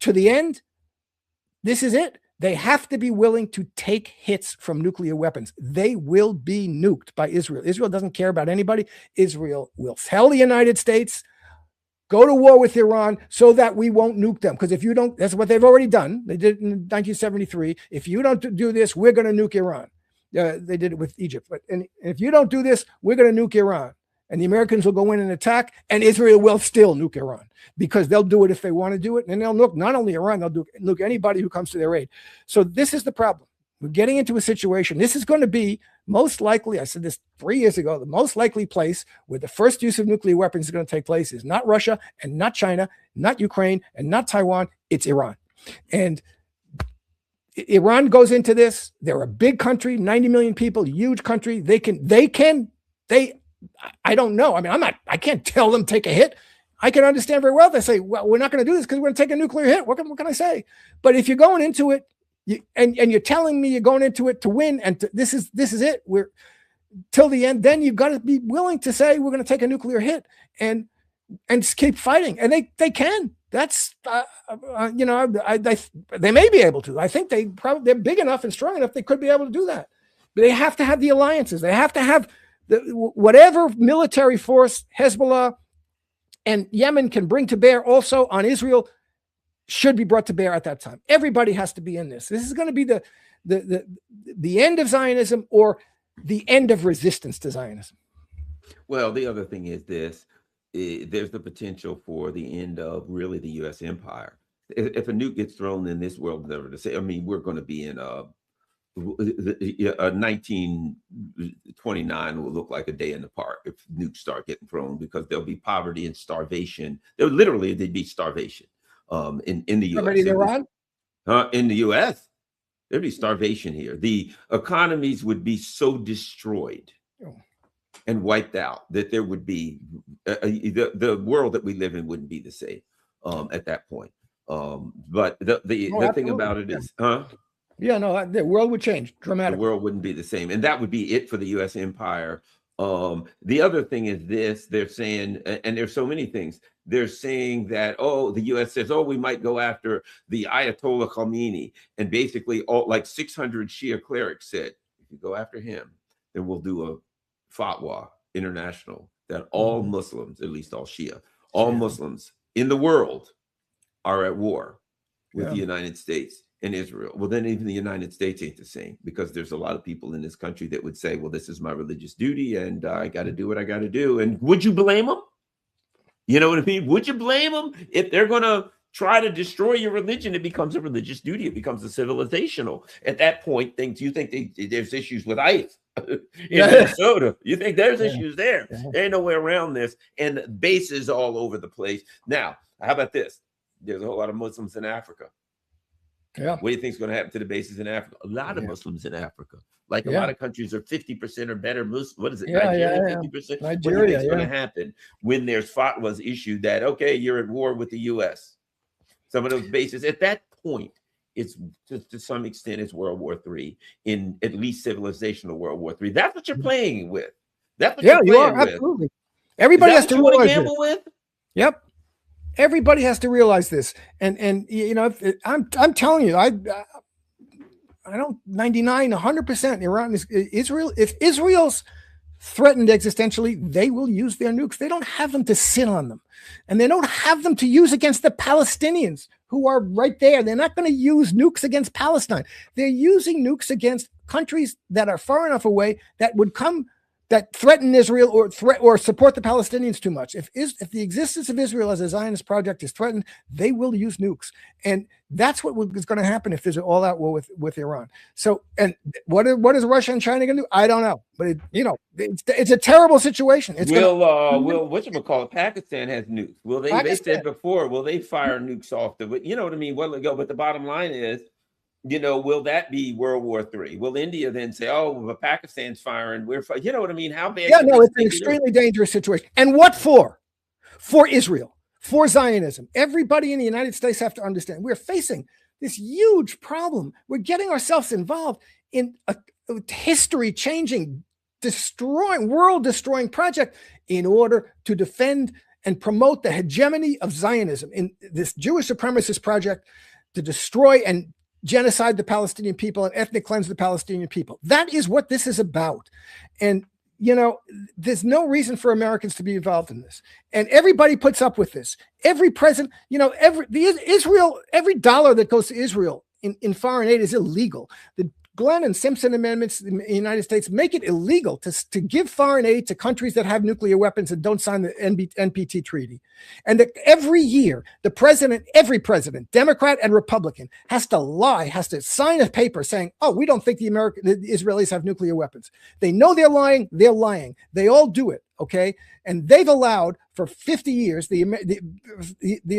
to the end. This is it. They have to be willing to take hits from nuclear weapons. They will be nuked by Israel. Israel doesn't care about anybody. Israel will tell the United States, go to war with Iran so that we won't nuke them. Because if you don't, that's what they've already done. They did it in 1973. If you don't do this, we're going to nuke Iran. They did it with Egypt. And if you don't do this, we're going to nuke Iran. And the Americans will go in and attack, and Israel will still nuke Iran, because they'll do it if they want to do it. And they'll nuke not only Iran, they'll nuke anybody who comes to their aid. So this is the problem. We're getting into a situation. This is going to be most likely, I said this 3 years ago, the most likely place where the first use of nuclear weapons is going to take place is not Russia and not China, not Ukraine and not Taiwan. It's Iran. And Iran goes into this. They're a big country, 90 million people, huge country. I don't know. I mean, I can't tell them take a hit. I can understand very well if they say, well, we're not going to do this because we're going to take a nuclear hit. What can I say? But if you're going into it and you're telling me you're going into it to win, and this is it, we're till the end, then you've got to be willing to say we're going to take a nuclear hit and just keep fighting. And they can. That's they may be able to. I think they're big enough and strong enough they could be able to do that. But they have to have the alliances. They have to have whatever military force Hezbollah and Yemen can bring to bear also on Israel should be brought to bear at that time. Everybody has to be in this. This is going to be the end of Zionism, or the end of resistance to Zionism. Well, the other thing is this. There's the potential for the end of really the U.S. empire. If a nuke gets thrown in this world, never to say, I mean, we're going to be in 1929 will look like a day in the park if nukes start getting thrown, because there'll be poverty and starvation. There'd be starvation in the U.S. In the U.S., there'd be starvation here. The economies would be so destroyed and wiped out that there would be the world that we live in wouldn't be the same at that point. But the thing about it is, yeah, no, the world would change dramatically. The world wouldn't be the same. And that would be it for the U.S. empire. The other thing is this, they're saying, and there's so many things, they're saying that, the U.S. says, we might go after the Ayatollah Khomeini. And basically, like 600 Shia clerics said, if you go after him, then we'll do a fatwa international that all Muslims, at least all Shia, All Muslims in the world are at war with the United States and Israel. Well, then even the United States ain't the same, because there's a lot of people in this country that would say, well, this is my religious duty and I got to do what I got to do. And would you blame them? You know what I mean? Would you blame them if they're going to try to destroy your religion? It becomes a religious duty. It becomes a civilizational. At that point, you think there's issues with ICE in Minnesota. You think there's issues there. There ain't no way around this. And bases all over the place. Now, how about this? There's a whole lot of Muslims in Africa. Yeah. What do you think is going to happen to the bases in Africa? A lot of Muslims in Africa. Like a lot of countries are 50% or better Muslim. What is it? Nigeria, 50%? Nigeria, what do you think is going to happen when there's fatwas issued that, okay, you're at war with the U.S.? Some of those bases, at that point, it's to some extent, it's World War III, in at least civilizational World War III. That's what you're playing with. That's what you're playing with. Absolutely. Everybody has to realize gamble with. Yep. Everybody has to realize this, and you know, I'm telling you, I don't 100% Iran is Israel. If Israel's threatened existentially, they will use their nukes. They don't have them to sit on them, and they don't have them to use against the Palestinians who are right there. They're not going to use nukes against Palestine. They're using nukes against countries that are far enough away that would come, that threaten Israel or support the Palestinians too much. If the existence of Israel as a Zionist project is threatened, they will use nukes. And that's what is going to happen if there's an all-out war with Iran. So, and what is Russia and China going to do? I don't know. But it's a terrible situation. Whatchamacallit, Pakistan has nukes. Will they said before, will they fire nukes off you know what I mean? What'll it go? But the bottom line is, will that be World War III? Will India then say, "Oh, well, Pakistan's firing, you know what I mean?" How bad? Yeah, no, it's an extremely dangerous situation. And what for? For Israel, for Zionism. Everybody in the United States have to understand we're facing this huge problem. We're getting ourselves involved in a history-changing, world-destroying project in order to defend and promote the hegemony of Zionism in this Jewish supremacist project to destroy and genocide the Palestinian people and ethnic cleanse the Palestinian people. That is what this is about. And, there's no reason for Americans to be involved in this. And everybody puts up with this. Every president, every dollar that goes to Israel in foreign aid is illegal. The Glenn and Simpson amendments in the United States make it illegal to give foreign aid to countries that have nuclear weapons and don't sign the NPT treaty. And that every year, every president, Democrat and Republican, has to sign a paper saying, oh, we don't think the Israelis have nuclear weapons. They know they're lying. They're lying. They all do it. Okay. And they've allowed for 50 years, the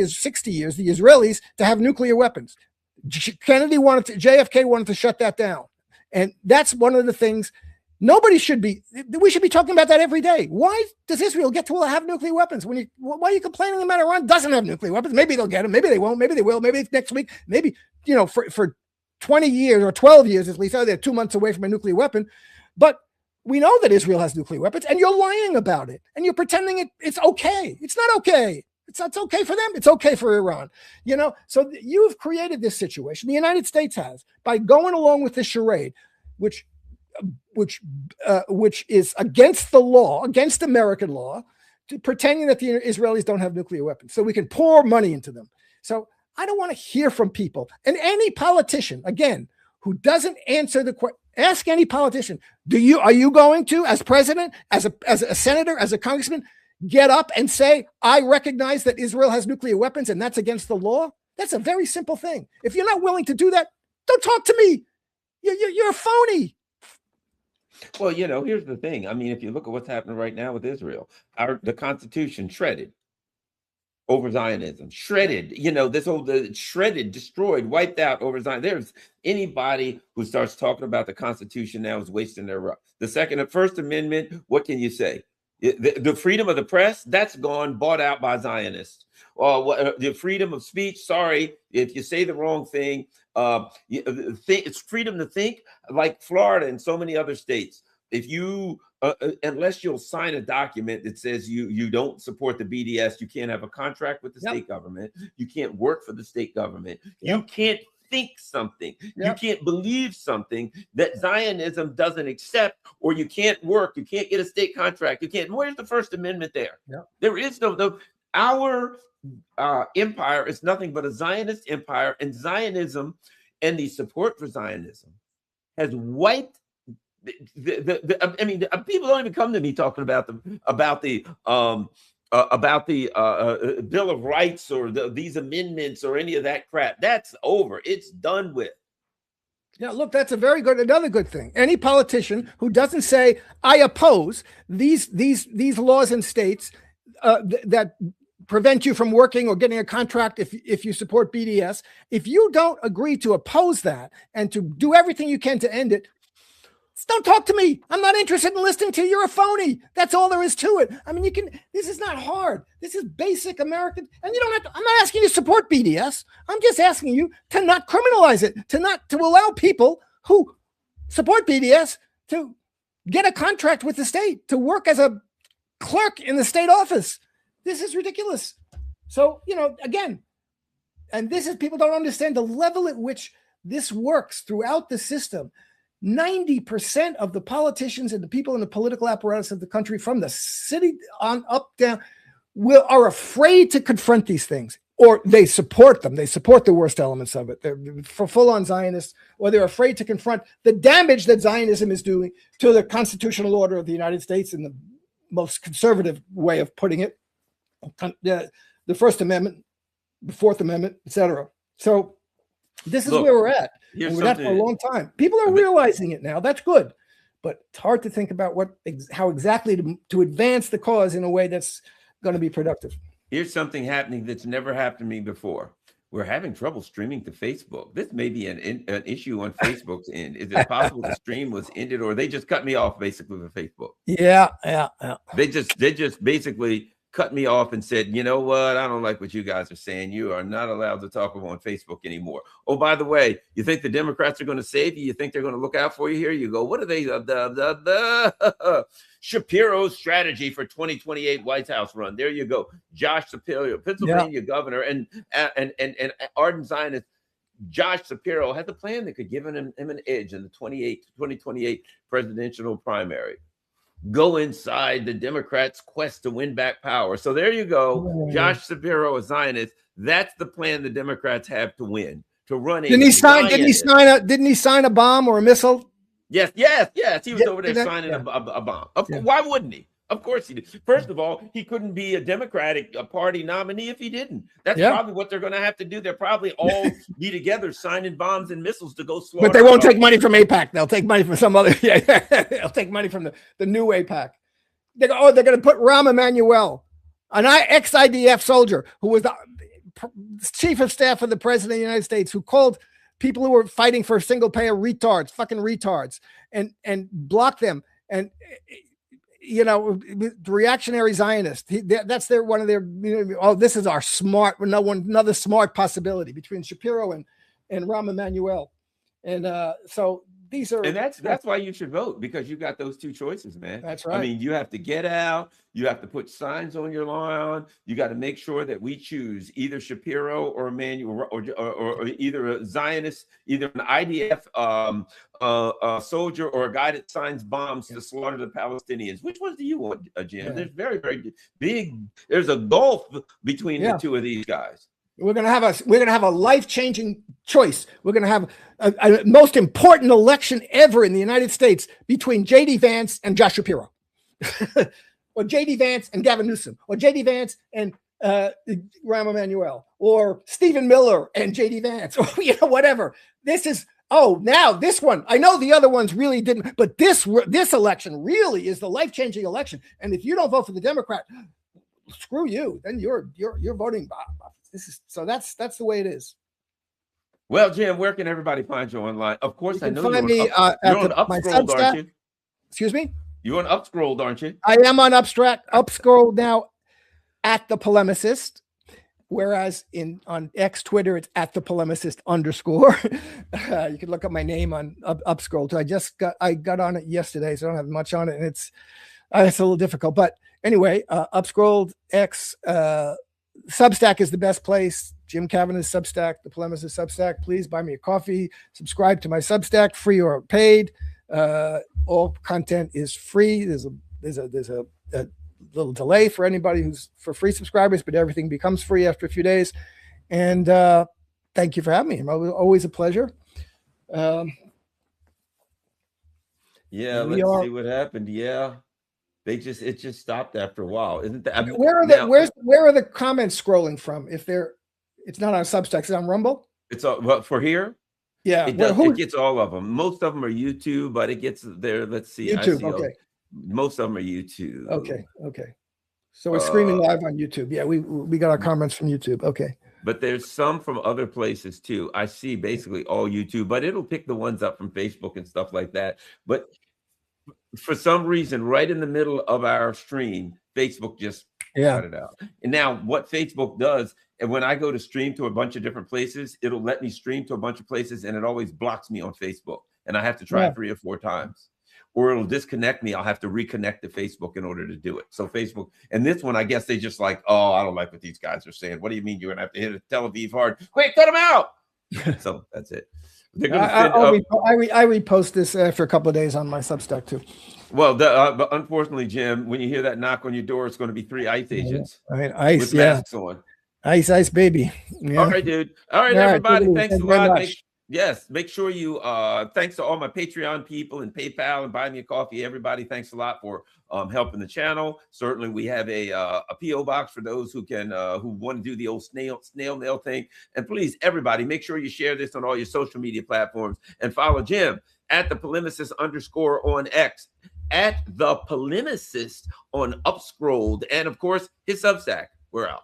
60 years, the Israelis to have nuclear weapons. JFK wanted to shut that down. And that's one of the things we should be talking about that every day. Why does Israel get to have nuclear weapons? Why are you complaining about Iran doesn't have nuclear weapons? Maybe they'll get them. Maybe they won't. Maybe they will. Maybe next week. Maybe, for 20 years or 12 years, at least, they're 2 months away from a nuclear weapon. But we know that Israel has nuclear weapons, and you're lying about it. And you're pretending it's okay. It's not okay. It's okay for them. It's okay for Iran. So you've created this situation. The United States has, by going along with this charade, which is against the law, against American law, to pretending that the Israelis don't have nuclear weapons, so we can pour money into them. So I don't want to hear from people, and any politician, again, who doesn't answer the question. Ask any politician: are you going to, as president, as a senator, as a congressman, get up and say, I recognize that Israel has nuclear weapons and that's against the law? That's a very simple thing. If you're not willing to do that, don't talk to me. You're a phony. Well, here's the thing. I mean, if you look at what's happening right now with Israel, the Constitution shredded over Zionism, shredded, shredded, destroyed, wiped out over Zion. There's anybody who starts talking about the Constitution now is wasting their breath. The First Amendment, what can you say? The freedom of the press, that's gone, bought out by Zionists. The freedom of speech, sorry, if you say the wrong thing, it's freedom to think, like Florida and so many other states. If you, unless you'll sign a document that says you don't support the BDS, you can't have a contract with the state government, you can't work for the state government, you can't think something, you can't believe something that Zionism doesn't accept, or you can't work, you can't get a state contract, you can't. Where's the First Amendment there? There is no Our empire is nothing but a Zionist empire, and Zionism and the support for Zionism has wiped I mean, people don't even come to me talking about the Bill of Rights or these amendments or any of that crap. That's over. It's done with. Yeah, look, that's another good thing. Any politician who doesn't say, I oppose these laws in states that prevent you from working or getting a contract if you support BDS, if you don't agree to oppose that and to do everything you can to end it, don't talk to me. I'm not interested in listening to you. You're a phony. That's all there is to it. I mean, this is not hard. This is basic American. And you don't have to, I'm not asking you to support BDS. I'm just asking you to not criminalize it, to allow people who support BDS to get a contract with the state, to work as a clerk in the state office. This is ridiculous. So, again, and this is, people don't understand the level at which this works throughout the system. 90% of the politicians and the people in the political apparatus of the country, from the city on up down, are afraid to confront these things, or they support them. They support the worst elements of it. They're for full-on Zionists, or they're afraid to confront the damage that Zionism is doing to the constitutional order of the United States in the most conservative way of putting it, the First Amendment, the Fourth Amendment, etc. So this is where we're at. And we're at for a long time. People are realizing it now. That's good, but it's hard to think about how exactly to advance the cause in a way that's going to be productive. Here's something happening that's never happened to me before. We're having trouble streaming to Facebook. This may be an issue on Facebook's end. Is it possible the stream was ended, or they just cut me off basically with Facebook? Yeah. They just basically cut me off and said, you know what? I don't like what you guys are saying. You are not allowed to talk on Facebook anymore. Oh, by the way, you think the Democrats are going to save you? You think they're going to look out for you here? You go, what are they? The Shapiro's strategy for 2028 White House run. There you go. Josh Shapiro, Pennsylvania governor, and ardent Zionist Josh Shapiro has a plan that could give him an edge in the 2028 presidential primary. Go inside the Democrats' quest to win back power. So there you go. Josh Shapiro, a Zionist. That's the plan the Democrats have to win, to run. Didn't he sign a bomb or a missile? Yes. He was over there signing a bomb. Why wouldn't he? Of course he did. First of all, he couldn't be a Democratic Party nominee if he didn't. That's probably what they're going to have to do. They'll probably all be together signing bombs and missiles to go slaughter. But they won't take money from AIPAC. They'll take money from some other. They'll take money from the new AIPAC. They're going to put Rahm Emanuel, an ex-IDF soldier who was the chief of staff of the president of the United States, who called people who were fighting for single payer fucking retards, and blocked them. And the reactionary Zionist. That's one of their. This is our another smart possibility between Shapiro and Rahm Emanuel, and so these are. And that's why you should vote, because you got those two choices, man. That's right. I mean, you have to get out. You have to put signs on your lawn. You got to make sure that we choose either Shapiro or Emanuel, or either a Zionist, either an IDF soldier, or a guy that signs bombs to slaughter the Palestinians. Which ones do you want, Jim? Yeah. There's very, very big. There's a gulf between the two of these guys. We're gonna have a life-changing choice. We're gonna have a most important election ever in the United States between J.D. Vance and Josh Shapiro. Or J.D. Vance and Gavin Newsom, or J.D. Vance and Rahm Emanuel, or Stephen Miller and J.D. Vance, or whatever. This is now this one. I know the other ones really didn't, but this election really is the life-changing election. And if you don't vote for the Democrat, screw you. Then you're voting. That's the way it is. Well, Jim, where can everybody find you online? Of course, I know you're on Upscrolled, aren't you? Excuse me? You're on Upscrolled, aren't you? I am on Upscrolled now at The Polemicist, whereas on X Twitter, it's at The Polemicist _ you can look up my name on Upscrolled. I got on it yesterday, so I don't have much on it, and it's a little difficult. But anyway, Upscrolled, X, Substack is the best place. Jim Cavanagh's Substack, The Polemicist Substack. Please buy me a coffee. Subscribe to my Substack, free or paid. All content is free. There's a little delay for anybody who's for free subscribers, but everything becomes free after a few days. And thank you for having me. Always a pleasure. Yeah, let's see what happened. Yeah, it just stopped after a while, isn't that? Where are the comments scrolling from? If it's not on Substack, it's on Rumble. It's all well, for here. Yeah, it gets all of them. Most of them are YouTube, but it gets there. Let's see. YouTube. Okay. Most of them are YouTube. Okay. So we're streaming live on YouTube. Yeah, we got our comments from YouTube. Okay. But there's some from other places too. I see basically all YouTube, but it'll pick the ones up from Facebook and stuff like that. But for some reason, right in the middle of our stream, Facebook just cut it out. And now what Facebook does, and when I go to stream to a bunch of different places, it'll let me stream to a bunch of places, and it always blocks me on Facebook. And I have to try 3 or 4 times. Or it'll disconnect me. I'll have to reconnect to Facebook in order to do it. So Facebook, and this one, I guess they just like, oh, I don't like what these guys are saying. What do you mean you're gonna have to hit a Tel Aviv hard? Quick, cut them out. So that's it. They're gonna I repost this after a couple of days on my Substack too. Well, but unfortunately, Jim, when you hear that knock on your door, it's going to be 3 ICE agents. Right, ICE, with masks on. ICE, baby. Yeah. All right, dude. All right, everybody. Thanks a lot. Make sure you thanks to all my Patreon people and PayPal and Buy Me a Coffee. Everybody, thanks a lot for helping the channel. Certainly, we have a PO box for those who can who want to do the old snail mail thing. And please, everybody, make sure you share this on all your social media platforms and follow Jim at the Polemicist _ on X, at the Polemicist on Upscrolled, and of course his Substack. We're out.